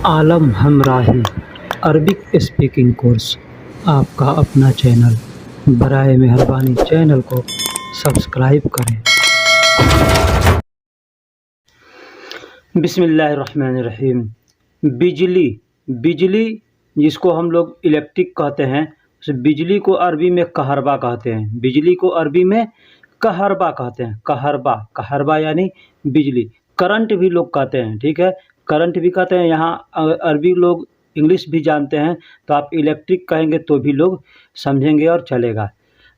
आलम हमराही Arabic speaking course आपका अपना channel. बराए मेहरबानी चैनल को सब्सक्राइब करें। बिस्मिल्लाहिर्रहमानिर्रहीम। बिजली बिजली जिसको हम लोग इलेक्ट्रिक कहते हैं, उस बिजली को अरबी में कहरबा कहते हैं। बिजली को अरबी में कहरबा कहते हैं। कहरबा कहरबा यानी बिजली। करंट भी लोग कहते हैं, ठीक है, करंट भी कहते हैं। यहाँ अरबी लोग इंग्लिश भी जानते हैं, तो आप इलेक्ट्रिक कहेंगे तो भी लोग समझेंगे और चलेगा।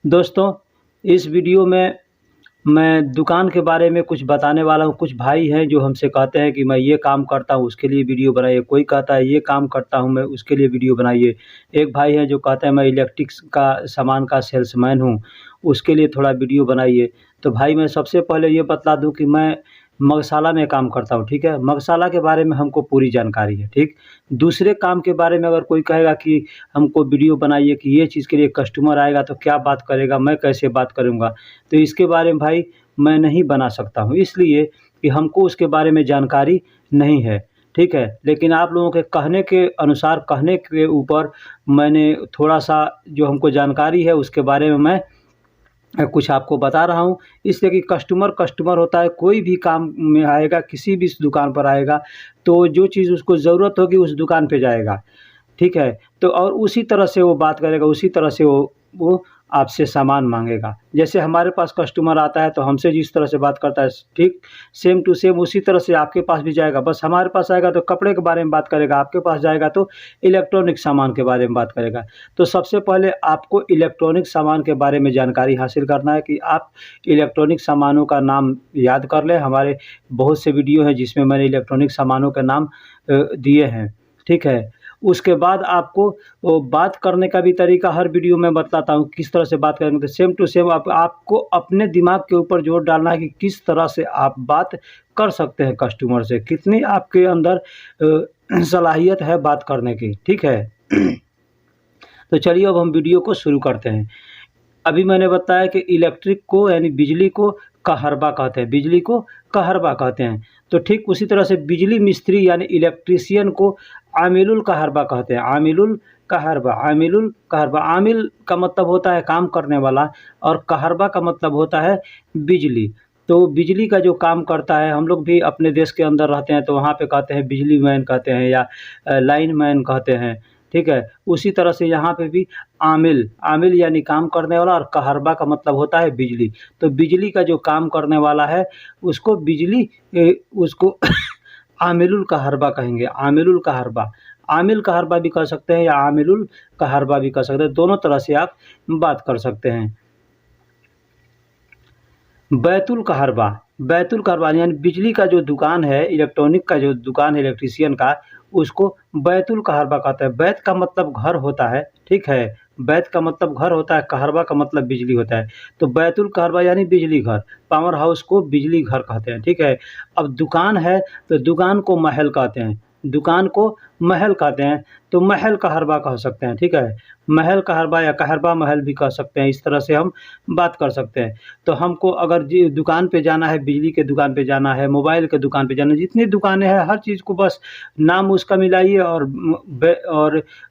दोस्तों, इस वीडियो में मैं दुकान के बारे में कुछ बताने वाला हूँ। कुछ भाई हैं जो हमसे कहते हैं कि मैं ये काम करता हूँ, उसके लिए वीडियो बनाइए। कोई कहता है ये काम करता हूँ मैं, उसके लिए वीडियो बनाइए। एक भाई है जो कहते हैं मैं इलेक्ट्रिक्स का सामान का सेल्समैन हूँ, उसके लिए थोड़ा वीडियो बनाइए। तो भाई मैं सबसे पहले ये बतला दूँ कि मैं मगशाला में काम करता हूँ, ठीक है। मगशाला के बारे में हमको पूरी जानकारी है, ठीक। दूसरे काम के बारे में अगर कोई कहेगा कि हमको वीडियो बनाइए कि ये चीज़ के लिए कस्टमर आएगा तो क्या बात करेगा, मैं कैसे बात करूँगा, तो इसके बारे में भाई मैं नहीं बना सकता हूँ, इसलिए कि हमको उसके बारे में जानकारी नहीं है, ठीक है। लेकिन आप लोगों के कहने के अनुसार, कहने के ऊपर मैंने थोड़ा-सा जो हमको जानकारी है उसके बारे में मैं कुछ आपको बता रहा हूँ। इसलिए कि कस्टमर कस्टमर होता है, कोई भी काम में आएगा, किसी भी दुकान पर आएगा तो जो चीज़ उसको ज़रूरत होगी उस दुकान पे जाएगा, ठीक है। तो और उसी तरह से वो बात करेगा, उसी तरह से वो आपसे सामान माँगेगा। जैसे हमारे पास कस्टमर आता है तो हमसे जिस तरह से बात करता है, ठीक सेम टू सेम उसी तरह से आपके पास भी जाएगा। बस हमारे पास आएगा तो कपड़े के बारे में बात करेगा, आपके पास जाएगा तो इलेक्ट्रॉनिक सामान के बारे में बात करेगा। तो सबसे पहले आपको इलेक्ट्रॉनिक सामान के बारे में जानकारी हासिल करना है कि आप इलेक्ट्रॉनिक सामानों का नाम याद कर लें। हमारे बहुत से वीडियो हैं जिसमें मैंने इलेक्ट्रॉनिक सामानों के नाम दिए हैं, ठीक है। उसके बाद आपको वो बात करने का भी तरीका हर वीडियो में बतलाता हूँ, किस तरह से बात करेंगे। तो सेम टू सेम आपको अपने दिमाग के ऊपर जोर डालना है कि किस तरह से आप बात कर सकते हैं कस्टमर से, कितनी आपके अंदर सलाहियत है बात करने की, ठीक है। तो चलिए अब हम वीडियो को शुरू करते हैं। अभी मैंने बताया कि इलेक्ट्रिक को यानी बिजली को कहरबा कहते हैं, बिजली को कहरबा कहते हैं। तो ठीक उसी तरह से बिजली मिस्त्री यानी इलेक्ट्रीशियन को आमिलुल कहरबा कहते हैं। आमिलुल कहरबा, आमिलुल कहरबा। आमिल का मतलब होता है काम करने वाला और कहरबा का मतलब होता है बिजली। तो बिजली का जो काम करता है, हम लोग भी अपने देश के अंदर रहते हैं तो वहाँ पे कहते हैं बिजली मैन कहते हैं या लाइन मैन कहते हैं, ठीक है। उसी तरह से यहाँ पे भी आमिल, आमिल यानी काम करने वाला और कहरबा का मतलब होता है बिजली। तो बिजली का जो काम करने वाला है उसको बिजली उसको आमिलुल कहरबा कहेंगे, आमिलुल कहरबा। आमिल कहरबा भी कह सकते हैं या आमिलुल कहरबा भी कह सकते हैं, दोनों तरह से आप बात कर सकते हैं। बैतुल कहरबा, बैतुल कहरबा यानी बिजली का जो दुकान है, इलेक्ट्रॉनिक का जो दुकान है इलेक्ट्रीशियन का, उसको बैतुल कहरबा कहते हैं। बैत का मतलब घर होता है, ठीक है। बैत का मतलब घर होता है, कहरबा का मतलब बिजली होता है। तो बैतुल कहरबा यानी बिजली घर, पावर हाउस को बिजली घर कहते हैं, ठीक है। अब दुकान है तो दुकान को महल कहते हैं, दुकान को महल कहते हैं, तो महल कहरबा कह सकते हैं, ठीक है। महल कहरबा या कहरबा महल भी कह सकते हैं, इस तरह से हम बात कर सकते हैं। तो हमको अगर जी दुकान पे जाना है, बिजली के दुकान पे जाना है, मोबाइल के दुकान पे जाना है, जितनी दुकानें हैं हर चीज़ को बस नाम उसका मिलाइए और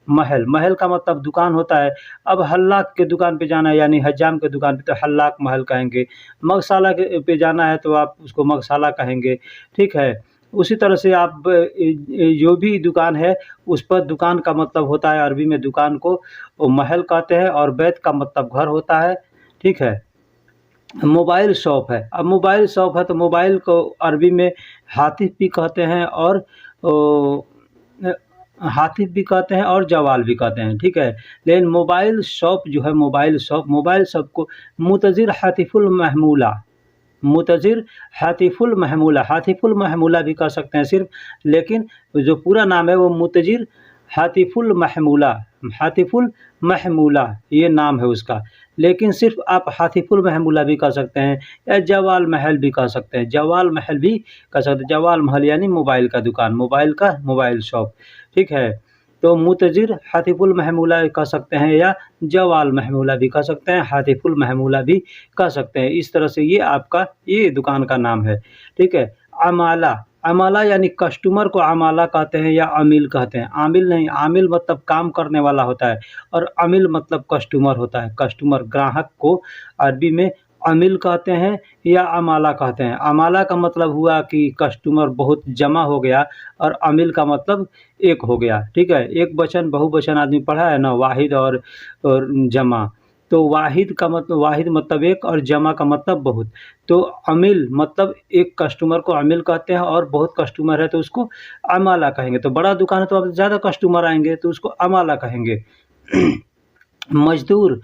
महल, महल का मतलब दुकान होता है। अब हल्लाक के दुकान पे जाना है यानी हज्जाम के दुकान पे तो हल्लाक महल कहेंगे। मगशाला के पे जाना है तो आप उसको मगशाला कहेंगे, ठीक है। उसी तरह से आप जो भी दुकान है उस पर दुकान का मतलब होता है, अरबी में दुकान को वो महल कहते हैं और बैत का मतलब घर होता है, ठीक है। मोबाइल शॉप है, अब मोबाइल शॉप है तो मोबाइल को अरबी में हातिफ भी कहते हैं और ओ, हातिफ भी कहते हैं और जवाल भी कहते हैं, ठीक है। लेकिन मोबाइल शॉप जो है, मोबाइल शॉप को मुतज़िर हातिफुल महमूला, मुतज़िर हातिफुल महमूला, हातिफुल महमूला भी कह सकते हैं सिर्फ, लेकिन जो पूरा नाम है वो मुतज़िर हातिफुल महमूला, हातिफुल महमूला ये नाम है उसका। लेकिन सिर्फ आप हातिफुल महमूला भी कह सकते हैं या जवाल महल भी कह सकते हैं, जवाल महल भी कह सकते हैं। जवाल महल यानी मोबाइल का दुकान, मोबाइल का मोबाइल शॉप, ठीक है। तो मुतज़िर हातिफुल महमूला कह सकते हैं या जवाल महमूला भी कह सकते हैं, हातिफुल महमूला भी कह सकते हैं। इस तरह से ये आपका ये दुकान का नाम है, ठीक है। अमाला, अमाला यानी कस्टमर को अमाला कहते हैं या अमील कहते हैं। आमिल नहीं, आमिल मतलब काम करने वाला होता है और अमील मतलब कस्टमर होता है। कस्टमर ग्राहक को अरबी में अमील कहते हैं या अमाला कहते हैं। अमाला का मतलब हुआ कि कस्टमर बहुत जमा हो गया और अमील का मतलब एक हो गया। ठीक है, एक वचन बहुवचन आदमी पढ़ा है ना, वाहिद और जमा। तो वाहिद मतलब एक और जमा का मतलब बहुत। तो अमील मतलब एक कस्टमर को अमील कहते हैं और बहुत कस्टमर है तो उसको अमाला कहेंगे। तो बड़ा दुकान है तो अब ज़्यादा कस्टमर आएंगे तो उसको अमाला कहेंगे। मजदूर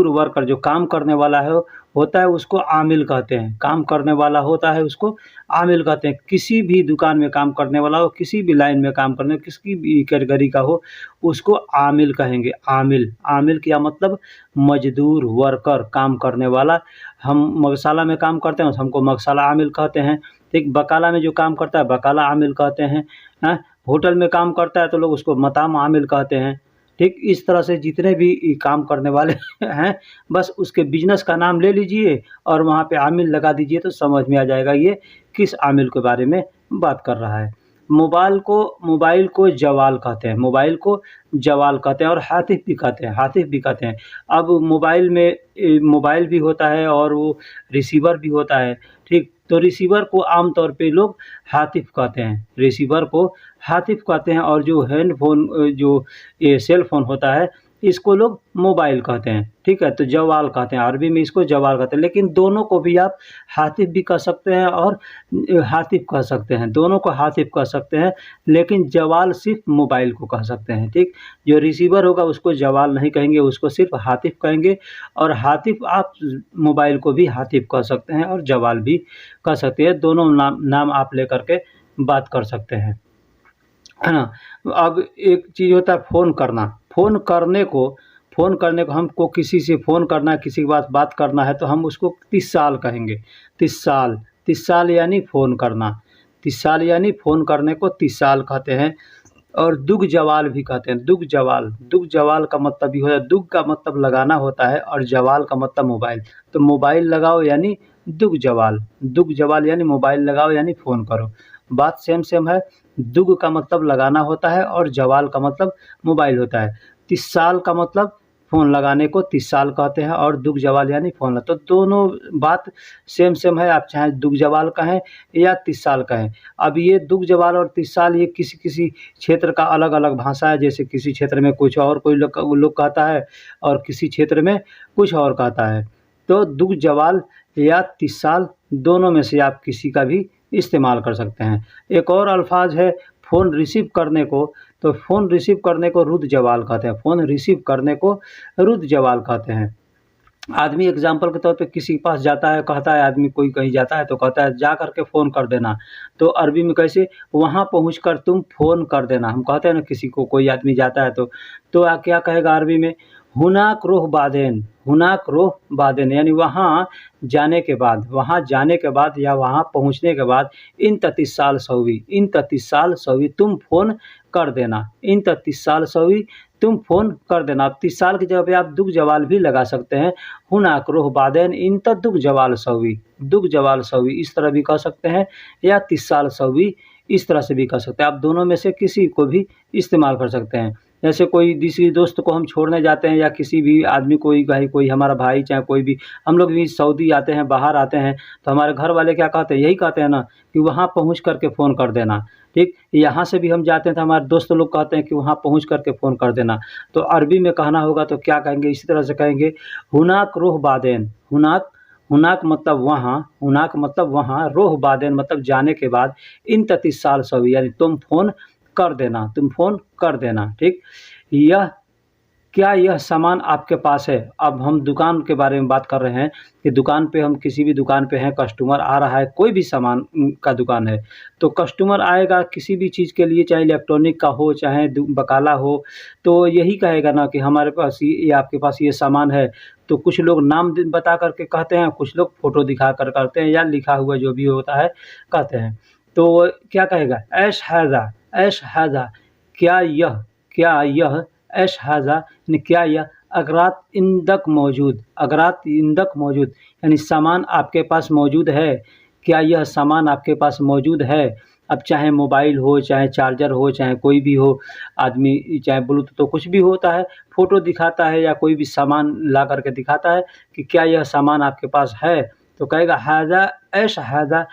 वर्कर जो काम करने वाला है होता है उसको आमिल कहते हैं। काम करने वाला होता है उसको आमिल कहते हैं। किसी भी दुकान में काम करने वाला हो, किसी भी लाइन में काम करने, किसी भी कैटेगरी का हो, उसको आमिल कहेंगे। आमिल क्या मतलब मजदूर, वर्कर, काम करने वाला। हम मगशाला में काम करते हैं तो हमको मगशाला आमिल कहते हैं। ठीक, बकाला में जो काम करता है बकाला आमिल कहते हैं। होटल में काम करता है तो लोग उसको मताम आमिल कहते हैं। ठीक, इस तरह से जितने भी काम करने वाले हैं, बस उसके बिज़नेस का नाम ले लीजिए और वहाँ पे आमिल लगा दीजिए तो समझ में आ जाएगा ये किस आमिल के बारे में बात कर रहा है। मोबाइल को जवाल कहते हैं। और हातिफ भी कहते हैं। अब मोबाइल भी होता है और वो रिसीवर भी होता है। ठीक, तो रिसीवर को आमतौर पे लोग हातिफ कहते हैं और जो हैंडफ़ोन जो ये सेल फ़ोन होता है इसको लोग मोबाइल कहते हैं। ठीक है, तो जवाल कहते हैं, अरबी में इसको जवाल कहते हैं। लेकिन दोनों को भी आप हातिफ भी कह सकते हैं और हातिफ कह सकते हैं। दोनों को हातिफ कह सकते हैं लेकिन जवाल सिर्फ़ मोबाइल को कह सकते हैं। ठीक, जो रिसीवर होगा उसको जवाल नहीं कहेंगे, उसको सिर्फ़ हातिफ कहेंगे। और हातिफ आप मोबाइल को भी हातिफ कह सकते हैं और जवाल भी कह सकते हैं। दोनों नाम आप लेकर के बात कर सकते हैं, है ना। अब एक चीज़ होता है फ़ोन करने को हमको किसी से फ़ोन करना है, किसी के पास बात करना है तो हम उसको इत्तिसाल कहेंगे। इत्तिसाल यानी फ़ोन करना। इत्तिसाल यानी फ़ोन करने को इत्तिसाल कहते हैं। और दुग जवाल भी कहते हैं। दुग जवाल का मतलब ये होता है, दुग का मतलब लगाना होता है और जवाल का मतलब मोबाइल। तो मोबाइल लगाओ यानी दुग जवाल यानी मोबाइल लगाओ यानी फ़ोन करो। बात सेम है। दुग का मतलब लगाना होता है और जवाल का मतलब मोबाइल होता है। 30 साल का मतलब फ़ोन लगाने को 30 साल कहते हैं और दुग जवाल यानी फ़ोन। तो दोनों बात सेम है, आप चाहे दुग जवाल कहें या 30 साल कहें। अब ये दुग जवाल और 30 साल ये किसी क्षेत्र का अलग-अलग भाषा है। जैसे किसी क्षेत्र में कुछ और कोई लोग कहता है और किसी क्षेत्र में कुछ और कहता है। तो दुग जवाल या 30 साल दोनों में से आप किसी का भी इस्तेमाल कर सकते हैं। एक और अल्फ़ाज़ है फ़ोन रिसीव करने को, तो फ़ोन रिसीव करने को रुद जवाल कहते हैं। आदमी एग्ज़ाम्पल के तौर पे किसी के पास जाता है, कहता है आदमी कोई कहीं जाता है तो कहता है जा कर के फ़ोन कर देना। तो अरबी में कैसे, वहाँ पहुँचकर तुम फ़ोन कर देना। हम कहते हैं ना किसी को, कोई आदमी जाता है तो क्या कहेगा अरबी में, हुनाक रोह बादेन यानी वहाँ जाने के बाद या वहाँ पहुँचने के बाद इन 33 साल तुम फ़ोन कर देना। इन 33 साल तुम फ़ोन कर देना। अब 30 साल की जगह पे आप दुग जवाल भी लगा सकते हैं। हुनाक रोह बादेन इन त दुग जवाल सवी इस तरह भी कह सकते हैं या 30 साल सवी इस तरह से भी कह सकते हैं। आप दोनों में से किसी को भी इस्तेमाल कर सकते हैं। जैसे कोई किसी दोस्त को हम छोड़ने जाते हैं या किसी भी आदमी कोई हमारा भाई चाहे कोई भी, हम लोग भी सऊदी आते हैं, बाहर आते हैं तो हमारे घर वाले क्या कहते हैं, यही कहते हैं ना कि वहाँ पहुँच कर के फ़ोन कर देना। ठीक, यहाँ से भी हम जाते हैं तो हमारे दोस्त लोग कहते हैं कि वहाँ पहुँच कर के फ़ोन कर देना। तो अरबी में कहना होगा तो क्या कहेंगे, इसी तरह से कहेंगे हुनाक रोह बादेन। हुनाक मतलब वहाँ, रोह बादेन मतलब जाने के बाद, इन 33 साल सवी यानी तुम फ़ोन कर देना। ठीक, यह सामान आपके पास है। अब हम दुकान के बारे में बात कर रहे हैं कि दुकान पे, हम किसी भी दुकान पे हैं, कस्टमर आ रहा है, कोई भी सामान का दुकान है तो कस्टमर आएगा किसी भी चीज़ के लिए, चाहे इलेक्ट्रॉनिक का हो चाहे बकाला हो, तो यही कहेगा ना कि हमारे पास ये आपके पास ये सामान है। तो कुछ लोग नाम बता करके कहते हैं, कुछ लोग फ़ोटो दिखा कर करते हैं या लिखा हुआ जो भी होता है कहते हैं। तो क्या कहेगा, ऐश हाज़ा क्या यह ऐश हाज़ा यानी क्या यह, अगरात इंदक मौजूद यानी सामान आपके पास मौजूद है क्या यह सामान आपके पास मौजूद है? अब चाहे मोबाइल हो, चाहे चार्जर हो, चाहे कोई भी हो, आदमी चाहे ब्लूटूथ तो कुछ भी होता है, फ़ोटो दिखाता है या कोई भी सामान ला कर के दिखाता है कि क्या यह सामान आपके पास है? तो कहेगा हाज़ा ऐश हाज़ा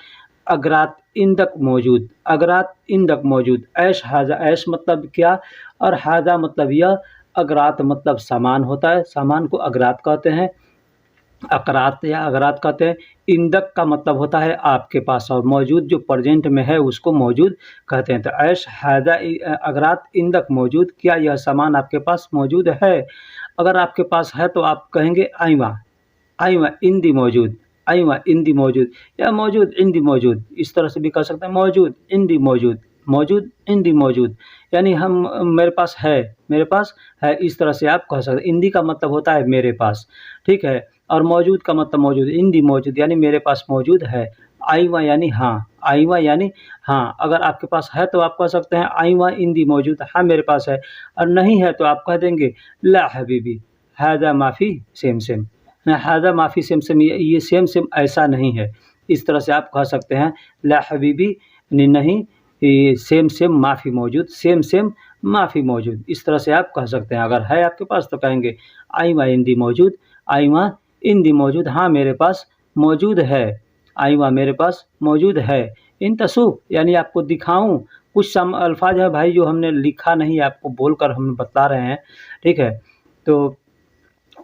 अगरात इंदक मौजूद, अगरात इंदक मौजूद, ऐश हाज़ा ऐश मतलब क्या और हाज़ा मतलब यह, अगरात मतलब सामान होता है, सामान को अगरात कहते हैं। अकरात या अगरात कहते हैं। इंदक का मतलब होता है आपके पास और मौजूद जो प्रेजेंट में है उसको मौजूद कहते हैं। तो ऐश हाज़ा अगरात इंदक मौजूद, क्या यह सामान आपके पास मौजूद है? अगर आपके पास है तो आप कहेंगे आइमा, आइमा इंदी मौजूद, आइमा इंदी मौजूद या मौजूद इंदी मौजूद, इस तरह से भी कह सकते हैं मौजूद इंदी मौजूद, मौजूद इंदी मौजूद, यानी हम मेरे पास है, मेरे पास है, इस तरह से आप कह सकते हैं। इंदी का मतलब होता है मेरे पास, ठीक है? और मौजूद का मतलब मौजूद, इंदी मौजूद यानी मेरे पास मौजूद है। आइवा यानी हाँ, आइवा यानी हाँ, अगर आपके पास है तो आप कह सकते हैं आइवा इंदी मौजूद, हाँ मेरे पास है, और नहीं है तो आप कह देंगे ला हबीबी हाज़ा माफ़ी सेम सेम, हाज़ा माफ़ी सेम सेम, ये सेम सेम ऐसा नहीं है, इस तरह से आप कह सकते हैं। ला हबीबी नहीं, ये सेम सेम माफ़ी मौजूद, सेम सेम माफ़ी मौजूद, इस तरह से आप कह सकते हैं। अगर है आपके पास तो कहेंगे आइमा इंदी मौजूद, आइमा इंदी मौजूद, हाँ मेरे पास मौजूद है, आइमा मेरे पास मौजूद है। इन तसूफ़ यानी आपको दिखाऊँ, कुछ सम अल्फ़ाज़ है भाई जो हमने लिखा नहीं है, आपको बोलकर हम बता रहे हैं, ठीक है? तो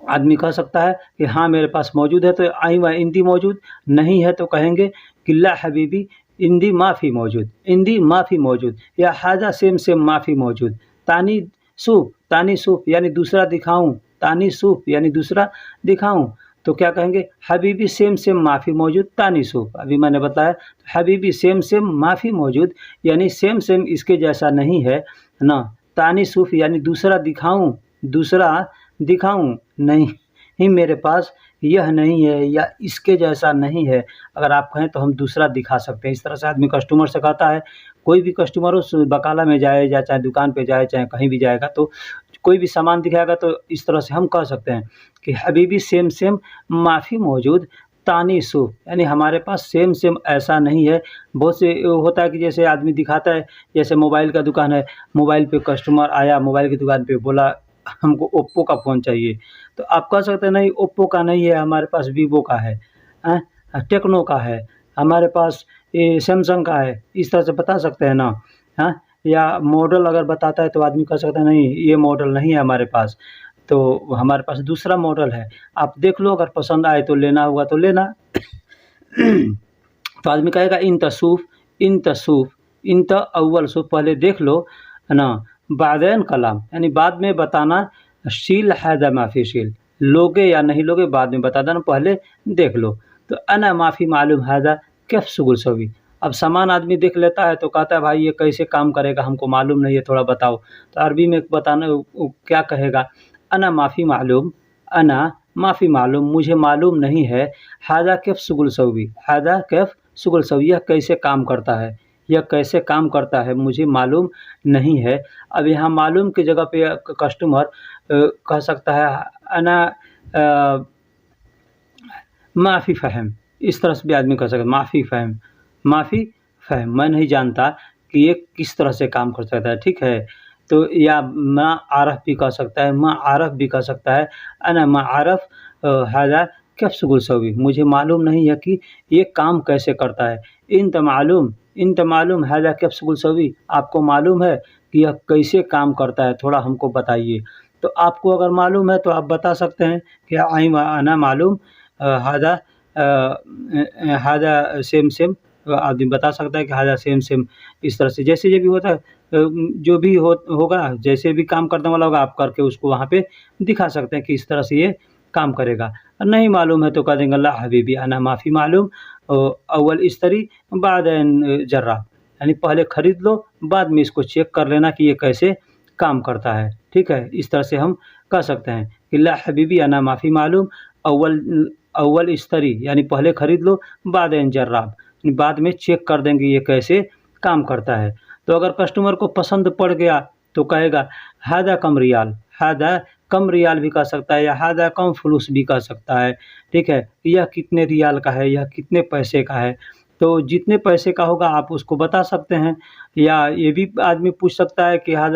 आदमी कह सकता है कि हाँ मेरे पास मौजूद है तो आइमा इंदी मौजूद, नहीं है तो कहेंगे कि ला हबीबी इंदी माफ़ी मौजूद, इंदी माफ़ी मौजूद या हाज़ा सेम सेम माफ़ी मौजूद। तानी सूफ़ यानी दूसरा दिखाऊँ, तानी सूफ़ यानी दूसरा दिखाऊँ, तो क्या कहेंगे हबीबी सेम सेम माफ़ी मौजूद तानी सूफ़। अभी मैंने बताया हबीबी सेम सेम माफ़ी मौजूद यानी सेम सेम इसके जैसा नहीं है ना, तानी सूफ़ यानी दूसरा दिखाऊँ, दूसरा दिखाऊँ, नहीं ही मेरे पास यह नहीं है या इसके जैसा नहीं है। अगर आप कहें तो हम दूसरा दिखा सकते हैं। इस तरह से आदमी कस्टमर से कहता है, कोई भी कस्टमर हो बकाला में जाए या चाहे दुकान पे जाए, चाहे कहीं भी जाएगा तो कोई भी सामान दिखाएगा तो इस तरह से हम कह सकते हैं कि हबीबी सेम सेम माफ़ी मौजूद तानी सूफ़, यानी हमारे पास सेम सेम ऐसा नहीं है। बहुत से होता है कि जैसे आदमी दिखाता है, जैसे मोबाइल का दुकान है, मोबाइल पे कस्टमर आया मोबाइल की दुकान पे बोला हमको ओप्पो का फ़ोन चाहिए, तो आप कह सकते हैं नहीं ओप्पो का नहीं है, हमारे पास वीवो का है, टेक्नो का है, हमारे पास ये सैमसंग का है, इस तरह से बता सकते हैं ना, हाँ? या मॉडल अगर बताता है तो आदमी कह सकता है नहीं ये मॉडल नहीं है हमारे पास, तो हमारे पास दूसरा मॉडल है, आप देख लो अगर पसंद आए तो लेना होगा तो लेना। तो आदमी कहेगा इन तसूफ़, इन तसूफ़, इन त अव्वल सूफ़ पहले देख लो, है ना? बादैन कलाम यानी बाद में बताना, शील हैज़ा माफ़ी शील, लोगे या नहीं लोगे बाद में बता देना, पहले देख लो। तो अना माफ़ी मालूम हैज़ा कैफ़ शुगुल सवी, अब सामान आदमी देख लेता है तो कहता है भाई ये कैसे काम करेगा हमको मालूम नहीं है, थोड़ा बताओ। तो अरबी में बताना वो क्या कहेगा, अना माफ़ी मालूम, अना माफ़ी मालूम मुझे मालूम नहीं है, हाज़ा कैफ़ शुगुल सवी, हाज़ा कैफ़ शुगुल सवी यह कैसे काम करता है, यह कैसे काम करता है मुझे मालूम नहीं है। अब यहाँ मालूम की जगह पे कस्टमर कह सकता है अना माफ़ी फ़हम, इस तरह से भी आदमी कह सकता है माफ़ी फ़हम, माफ़ी फ़हम मैं नहीं जानता कि ये किस तरह से काम कर सकता है, ठीक है? तो या मा आरफ़ भी कह सकता है, मा आरफ़ भी कह सकता है, अना मा आरफ़ हाज़ा कैफ़ शुगुल सवी, मुझे मालूम नहीं है कि ये काम कैसे करता है। इन त मालूम हाज़ा कैफ़ शुगुल सवी, आपको मालूम है कि यह कैसे काम करता है, थोड़ा हमको बताइए। तो आपको अगर मालूम है तो आप बता सकते हैं कि अना मालूम हाज़ा हाज़ा सेम सेम, आदमी बता सकता है कि हाज़ा सेम सेम, इस तरह से जैसे ये भी होता है जो भी होगा जैसे भी काम करने वाला होगा आप करके उसको वहाँ पे दिखा सकते हैं कि इस तरह से ये काम करेगा। नहीं मालूम है तो कह देंगे ला हबीबी अना माफ़ी मालूम अव्वल इश्तरी बादैन जर्रा, यानी पहले खरीद लो बाद में इसको चेक कर लेना कि ये कैसे काम करता है, ठीक है? इस तरह से हम कह सकते हैं कि ला हबीबी अना माफ़ी मालूम अव्वल अव्वल इश्तरी यानी पहले खरीद लो बादैन जर्राब, बाद में चेक कर देंगे ये कैसे काम करता है। तो अगर कस्टमर को पसंद पड़ गया तो कहेगा हाज़ा कम रियाल, हाज़ा कम रियाल भी कह सकता है या हाज़ा कम फ़ुलूस भी कह सकता है, ठीक है? यह कितने रियाल का है, यह कितने पैसे का है, तो जितने पैसे का होगा आप उसको बता सकते हैं। या ये भी आदमी पूछ सकता है कि हाँ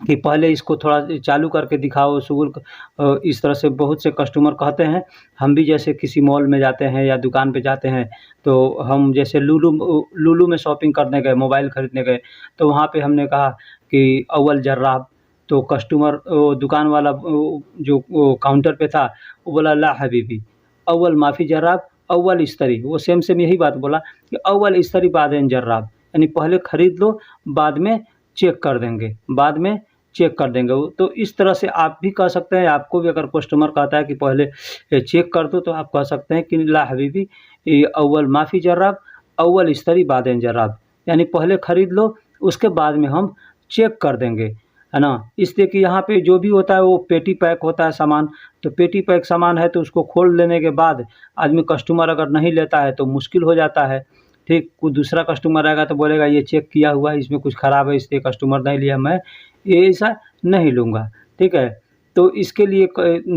कि पहले इसको थोड़ा चालू करके दिखाओ इस तरह से बहुत से कस्टमर कहते हैं। हम भी जैसे किसी मॉल में जाते हैं या दुकान पे जाते हैं, तो हम जैसे लुलु में शॉपिंग करने गए, मोबाइल खरीदने गए, तो वहाँ पे हमने कहा कि अव्वल जर्राब, तो कस्टमर वो दुकान वाला जो वो काउंटर पे था, वो बोला ला हबीबी, अव्वल माफ़ी जर्राब, अव्वल इस्तरी, वो सेम यही बात बोला कि अव्वल इस्तरी बादेन जर्राब, यानी पहले खरीद लो, बाद में चेक कर देंगे, बाद में चेक कर देंगे वो। तो इस तरह से आप भी कह सकते हैं, आपको भी अगर कस्टमर कहता है कि पहले चेक कर दो, तो आप कह सकते हैं कि ला हबीबी, ये अव्वल माफ़ी जर्राब, अव्वल इस्तरी बादेन जर्राब, यानी पहले खरीद लो, उसके बाद में हम चेक कर देंगे, है ना? इसलिए कि यहाँ पे जो भी होता है वो पेटी पैक होता है सामान, तो पेटी पैक सामान है तो उसको खोल लेने के बाद आदमी कस्टमर अगर नहीं लेता है तो मुश्किल हो जाता है। ठीक, कोई दूसरा कस्टमर आएगा तो बोलेगा ये चेक किया हुआ है, इसमें कुछ ख़राब है इसलिए कस्टमर नहीं लिया, मैं ये ऐसा नहीं लूँगा, ठीक है? तो इसके लिए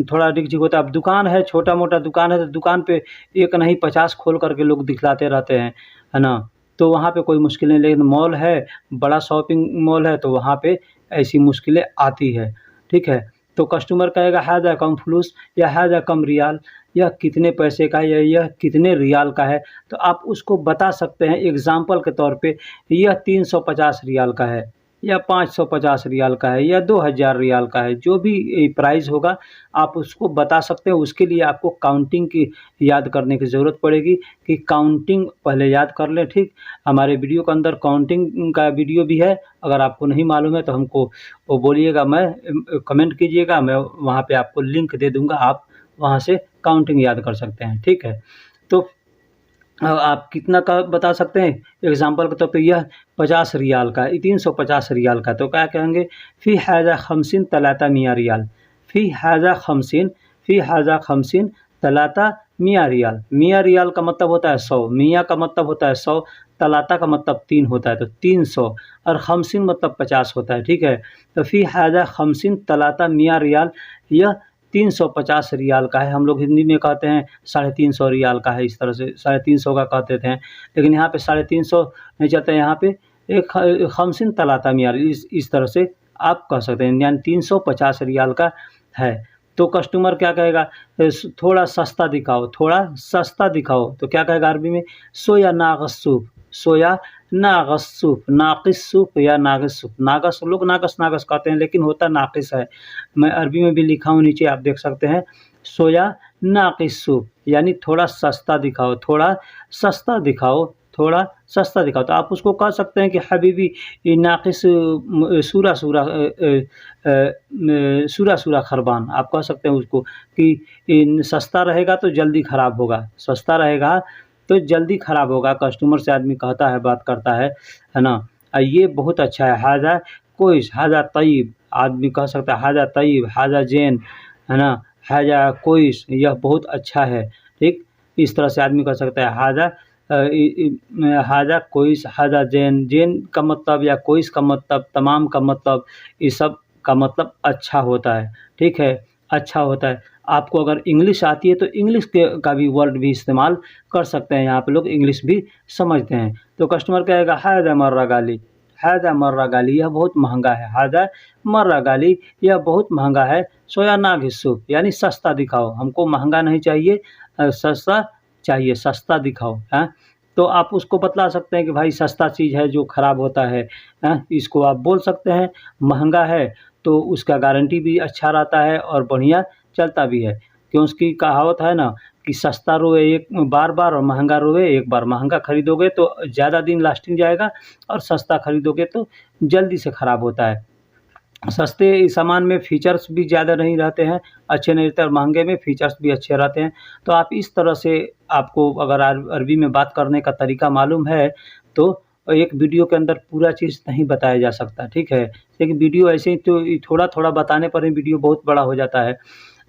थोड़ा रिस्क होता है। अब दुकान है, छोटा-मोटा दुकान है, तो दुकान पे एक नहीं 50 खोल कर के लोग दिखलाते रहते हैं, है ना? तो वहाँ पे कोई मुश्किल नहीं, लेकिन मॉल है, बड़ा शॉपिंग मॉल है, तो वहाँ पे ऐसी मुश्किलें आती है, ठीक है? तो कस्टमर कहेगा हाज़ा कम फ्लूस या हाज़ा कम रियाल, यह कितने पैसे का है या यह कितने रियाल का है, तो आप उसको बता सकते हैं एग्ज़ाम्पल के तौर पे, यह 350 रियाल का है या 550 रियाल का है या 2000 रियाल का है, जो भी प्राइस होगा आप उसको बता सकते हैं। उसके लिए आपको काउंटिंग की याद करने की ज़रूरत पड़ेगी कि काउंटिंग पहले याद कर लें, ठीक? हमारे वीडियो के अंदर काउंटिंग का वीडियो भी है, अगर आपको नहीं मालूम है तो हमको वो बोलिएगा, कमेंट कीजिएगा, मैं वहाँ पे आपको लिंक दे दूँगा, आप वहाँ से काउंटिंग याद कर सकते हैं, ठीक है? तो आप कितना का बता सकते हैं? एग्ज़ाम्पल के तौर पे यह 50 रियाल का है, 350 रियाल का, तो क्या कहेंगे? फ़ी हाज़ा ख़म्सिन तलाता मिया रियाल, फ़ी हाज़ा ख़म्सिन, फ़ी हाज़ा ख़म्सिन तलाता मिया रियाल। मिया रियाल का मतलब होता है 100, मिया का मतलब होता है 100, तलाता का मतलब 3 होता है, तो 300 और ख़म्सिन मतलब 50 होता है, ठीक है? तो फ़ी हाज़ा ख़म्सिन तलाता मिया रियाल, यह 350 रियाल का है। हम लोग हिंदी में कहते हैं 350 रियाल का है, इस तरह से 350 का कहते थे, लेकिन यहाँ पे 350 नहीं चलता है, यहाँ पे एक ख़म्सिन तलाता मियार, इस तरह से आप कह सकते हैं, यानी 350 रियाल का है। तो कस्टमर क्या कहेगा? थोड़ा सस्ता दिखाओ, थोड़ा सस्ता दिखाओ, तो क्या कहेगा अरबी में? सोया नागस सूप, सोया नागस सूप, नाकिस सूप या नागिस सूप। नागस लोग नागस नागस कहते हैं, लेकिन होता नाकिस है। मैं अरबी में भी लिखा हूँ, नीचे आप देख सकते हैं, सोया नाकिस सूप, यानी थोड़ा सस्ता दिखाओ, थोड़ा सस्ता दिखाओ, थोड़ा सस्ता दिखाओ। तो आप उसको कह सकते हैं कि हबीबी ये नाकिस सूरा सूरा सूरा सूरा खरबान, आप कह सकते हैं उसको कि सस्ता रहेगा तो जल्दी ख़राब होगा, सस्ता रहेगा तो जल्दी ख़राब होगा। कस्टमर से आदमी कहता है, बात करता है ना? ये बहुत अच्छा है। हाज़ा कोइस, हाज़ा तय्यब, आदमी कह सकता है हाज़ा तय्यब, हाज़ा ज़ैन, है ना? हाज़ा कोइस, यह बहुत अच्छा है, ठीक? इस तरह से आदमी कह सकता है हाज़ा हाज़ा कोइस, हाज़ा ज़ैन। ज़ैन का मतलब या कोइस का मतलब, तमाम का मतलब, इस सब का मतलब अच्छा होता है, ठीक है? अच्छा होता है। आपको अगर इंग्लिश आती है तो इंग्लिश का भी वर्ड भी इस्तेमाल कर सकते हैं, यहाँ पे लोग इंग्लिश भी समझते हैं। तो कस्टमर कहेगा हाज़ा मर्रा गाली, हाज़ा मर्रा गाली, यह बहुत महँगा है, हाज़ा मर्रा गाली, यह बहुत महँगा है। सोया नागिस सूप, यानी सस्ता दिखाओ, हमको महँगा नहीं चाहिए, सस्ता चाहिए, सस्ता दिखाओ, हैं? तो आप उसको बतला सकते हैं कि भाई सस्ता चीज़ है जो ख़राब होता है, हैं? इसको आप बोल सकते हैं। महँगा है तो उसका गारंटी भी अच्छा रहता है और बढ़िया चलता भी है। क्यों, उसकी कहावत है ना कि सस्ता रोए एक बार-बार और महँगा रोए एक बार। महँगा खरीदोगे तो ज़्यादा दिन लास्टिंग जाएगा और सस्ता खरीदोगे तो जल्दी से ख़राब होता है। सस्ते सामान में फ़ीचर्स भी ज़्यादा नहीं रहते हैं, अच्छे नहीं रहते, और महँगे में फ़ीचर्स भी अच्छे रहते हैं। तो आप इस तरह से, आपको अगर अरबी में बात करने का तरीका मालूम है, तो एक वीडियो के अंदर पूरा चीज़ नहीं बताया जा सकता, ठीक है? लेकिन वीडियो ऐसे ही तो थोड़ा-थोड़ा बताने पर ही वीडियो बहुत बड़ा हो जाता है।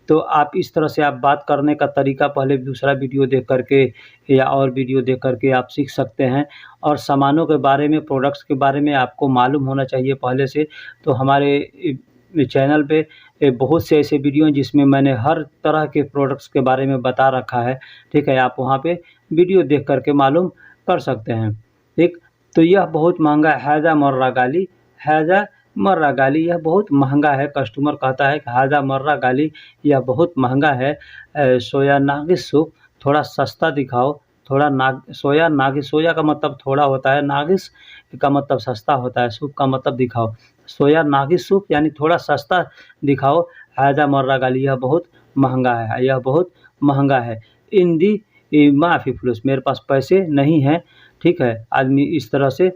तो आप इस तरह से आप बात करने का तरीका पहले दूसरा वीडियो देख कर के या और वीडियो देख कर के आप सीख सकते हैं। और सामानों के बारे में, प्रोडक्ट्स के बारे में आपको मालूम होना चाहिए पहले से। तो हमारे चैनल पे बहुत से ऐसे वीडियो हैं जिसमें मैंने हर तरह के प्रोडक्ट्स के बारे में बता रखा है, ठीक है? आप वहाँ पे वीडियो देख कर के मालूम कर सकते हैं। ठीक, तो यह बहुत महंगा है, हाजा मर्रा गाली, हाजा मर्रा गाली, यह बहुत महंगा है। कस्टमर कहता है कि हाजा मर्रा गाली, यह बहुत महंगा है। सोया नागिस सूप, थोड़ा सस्ता दिखाओ। थोड़ा सोया नागिस, सोया का मतलब थोड़ा होता है, नागिस का मतलब सस्ता होता है, सूप का मतलब दिखाओ। सोया नागिस सूप यानी थोड़ा सस्ता दिखाओ। हाजा मर्रा गाली, यह बहुत महंगा है, यह बहुत महंगा है। इंदी माफ़ी फुलूस, मेरे पास पैसे नहीं हैं। ठीक है, आदमी इस तरह से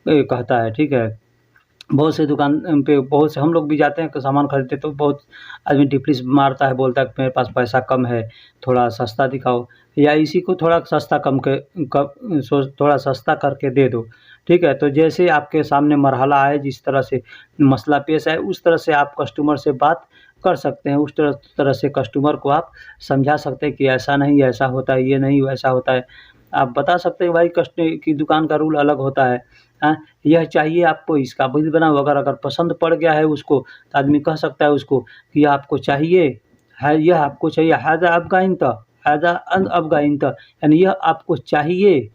कहता है। ठीक है, बहुत से दुकान पे बहुत से हम लोग भी जाते हैं तो सामान खरीदते, तो बहुत आदमी टिप्पणी मारता है, बोलता है कि मेरे पास पैसा कम है, थोड़ा सस्ता दिखाओ, या इसी को थोड़ा सस्ता थोड़ा सस्ता करके दे दो। ठीक है, तो जैसे आपके सामने मरहला आए, जिस तरह से मसला पेश आए, उस तरह से आप कस्टमर से बात कर सकते हैं। उस तरह से कस्टमर को आप समझा सकते हैं कि ऐसा नहीं, ऐसा होता है, ये नहीं वैसा होता है। आप बता सकते हैं भाई की दुकान का रूल अलग होता है। यह चाहिए आपको, इसका बिल बनाओ। अगर पसंद पड़ गया है उसको, तो आदमी कह सकता है उसको कि यह आपको चाहिए है, यह आपको चाहिए, हाज़ा अफ़गाइन त, हाज़ा अफ़गाइन त, यानी यह आपको चाहिए।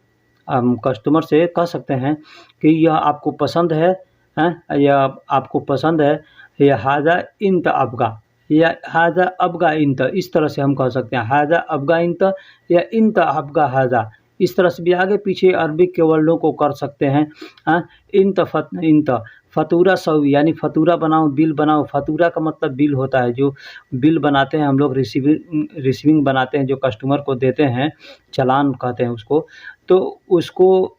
हम कस्टमर से कह सकते हैं कि यह आपको पसंद है, यह आपको पसंद है, या हाज़ा इंत अफ़गा, या हाज़ा अफ़गा इंत, इस तरह से हम कह सकते हैं। हाज़ा अफ़गा इंत या इंत अफ़गा हाज़ा, इस तरह से भी आगे पीछे अरबिक के वर्डों को कर सकते हैं। इंत फतूरा सवी, यानी फतूरा बनाओ, बिल बनाओ। फतूरा का मतलब बिल होता है, जो बिल बनाते हैं हम लोग, रिसीविंग बनाते हैं, जो कस्टमर को देते हैं, चालान कहते हैं उसको, तो उसको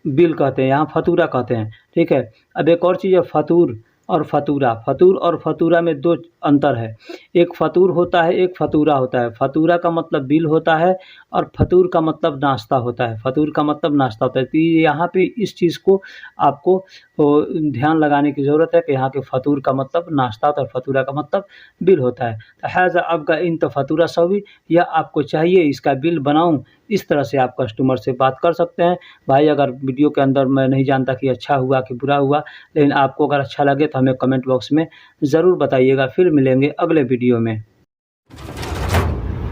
बिल कहते हैं, यहाँ फतूरा कहते हैं। ठीक है, अब एक और चीज़ है फतूर और फतूरा। फतूर और फतूरा में दो अंतर है, एक फतूर होता है, एक फतूरा होता है। फतूरा का मतलब बिल होता है और फतूर का मतलब नाश्ता होता है। फतूर का मतलब नाश्ता होता है। तो यहाँ पे इस चीज़ को आपको ध्यान लगाने की ज़रूरत है कि यहाँ के फतूर का मतलब नाश्ता होता है और फतूरा का मतलब बिल होता है। तो हाज़ा अफ़गा इंत फतूरा सवी, यह आपको चाहिए, इसका बिल बनाऊँ, इस तरह से आप कस्टमर से बात कर सकते हैं। भाई अगर वीडियो के अंदर मैं नहीं जानता कि अच्छा हुआ कि बुरा हुआ, लेकिन आपको अगर अच्छा लगे तो हमें कमेंट बॉक्स में ज़रूर बताइएगा। फिर मिलेंगे अगले वीडियो में।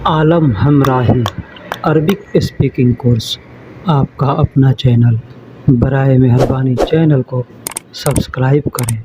आलम हमराही अरबिक स्पीकिंग कोर्स, आपका अपना चैनल। बराए मेहरबानी चैनल को सब्सक्राइब करें।